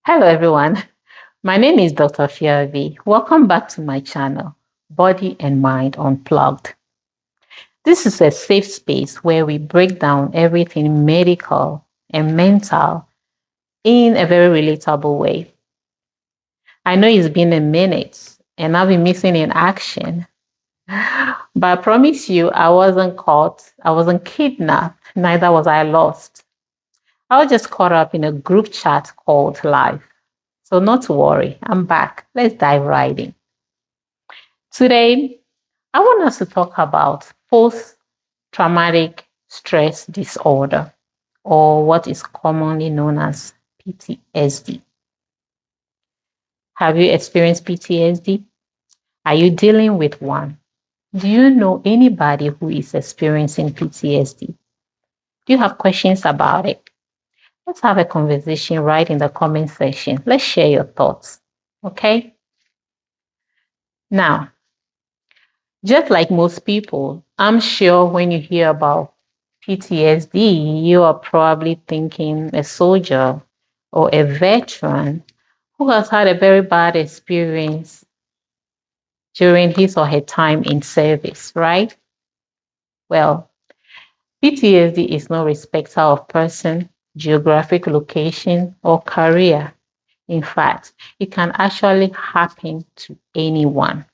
Hello, everyone. My name is Dr. Fiavi. Welcome back to my channel, Body and Mind Unplugged. This is a safe space where we break down everything medical and mental in a very relatable way. I know it's been a minute and I've been missing in action, but I promise you I wasn't caught, I wasn't kidnapped, neither was I lost. I was just caught up in a group chat called Life. So, not to worry, I'm back. Let's dive right in. Today, I want us to talk about post traumatic stress disorder, or what is commonly known as PTSD. Have you experienced PTSD? Are you dealing with one? Do you know anybody who is experiencing PTSD? Do you have questions about it? Let's have a conversation right in the comment section. Let's share your thoughts. Okay? Now, just like most people, I'm sure when you hear about PTSD, you are probably thinking a soldier or a veteran who has had a very bad experience during his or her time in service, right? Well, PTSD is no respecter of person, geographic location, or career. In fact, it can actually happen to anyone.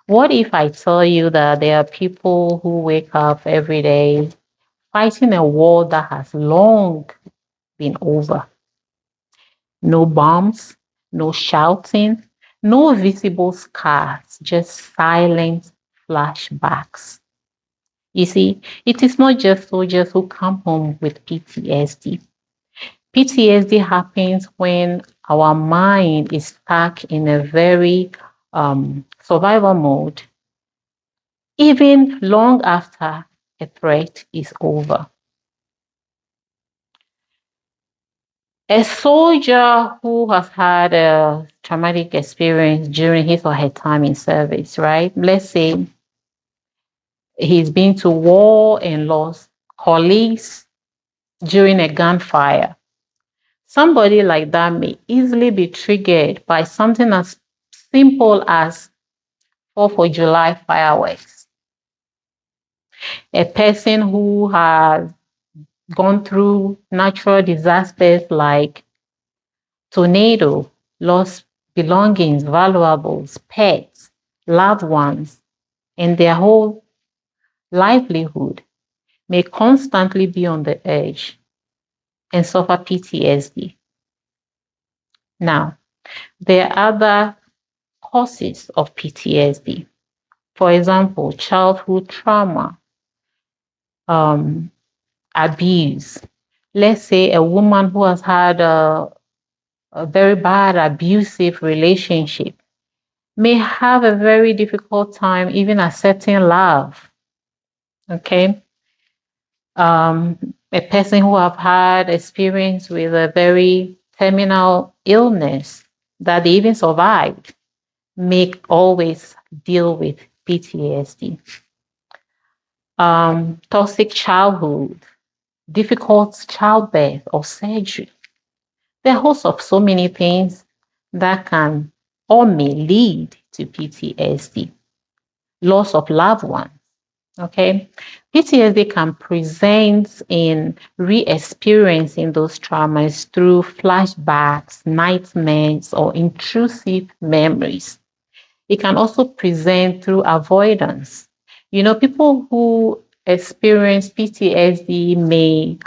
What if I tell you that there are people who wake up every day fighting a war that has long been over? No bombs, no shouting, no visible scars, just silent flashbacks. You see, it is not just soldiers who come home with PTSD. PTSD happens when our mind is stuck in a very survival mode, even long after a threat is over. A soldier who has had a traumatic experience during his or her time in service, right? Let's say he's been to war and lost colleagues during a gunfire. Somebody like that may easily be triggered by something as simple as 4th of July fireworks. A person who has gone through natural disasters like tornado, lost belongings, valuables, pets, loved ones, and their whole livelihood may constantly be on the edge and suffer PTSD. Now, there are other causes of PTSD. For example, childhood trauma, um, abuse. Let's say a woman who has had a very bad abusive relationship may have a very difficult time even accepting love. Okay. A person who have had experience with a very terminal illness that they even survived may always deal with PTSD. Toxic childhood, difficult childbirth or surgery. There are hosts of so many things that can or may lead to PTSD. Loss of loved ones. Okay. PTSD can present in re experiencing those traumas through flashbacks, nightmares, or intrusive memories. It can also present through avoidance. You know, people who experience PTSD may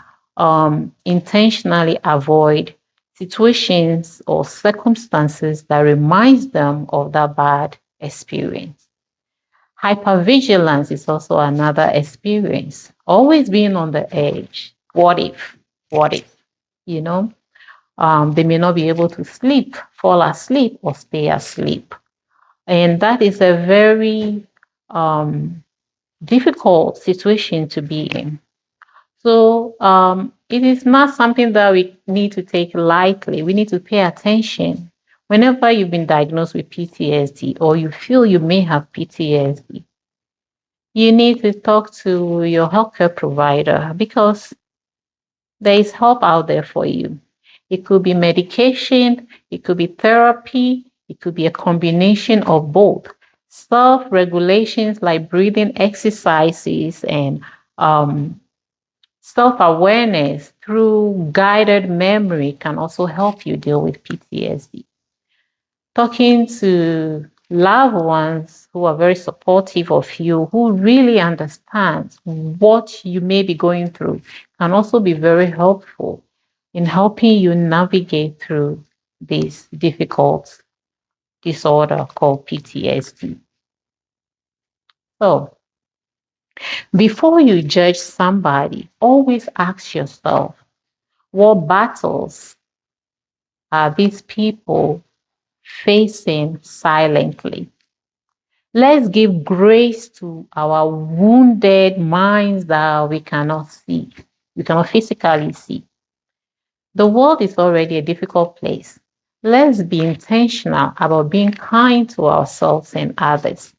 intentionally avoid situations or circumstances that reminds them of that bad experience. Hypervigilance is also another experience. Always being on the edge. What if? What if? You know, they may not be able to sleep, fall asleep, or stay asleep. And that is a very difficult situation to be in. So it is not something that we need to take lightly. We need to pay attention. Whenever you've been diagnosed with PTSD or you feel you may have PTSD, you need to talk to your healthcare provider because there is help out there for you. It could be medication, it could be therapy, it could be a combination of both. Self regulations like breathing exercises and um, self awareness through guided memory can also help you deal with PTSD. Talking to loved ones who are very supportive of you, who really understand what you may be going through, can also be very helpful in helping you navigate through this difficult disorder called PTSD. So, before you judge somebody, always ask yourself, what battles are these people facing silently? Let's give grace to our wounded minds that we cannot see, we cannot physically see. The world is already a difficult place. Let's be intentional about being kind to ourselves and others.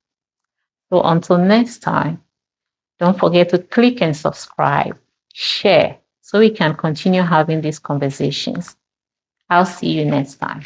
So until next time, don't forget to click and subscribe, share, so we can continue having these conversations. I'll see you next time.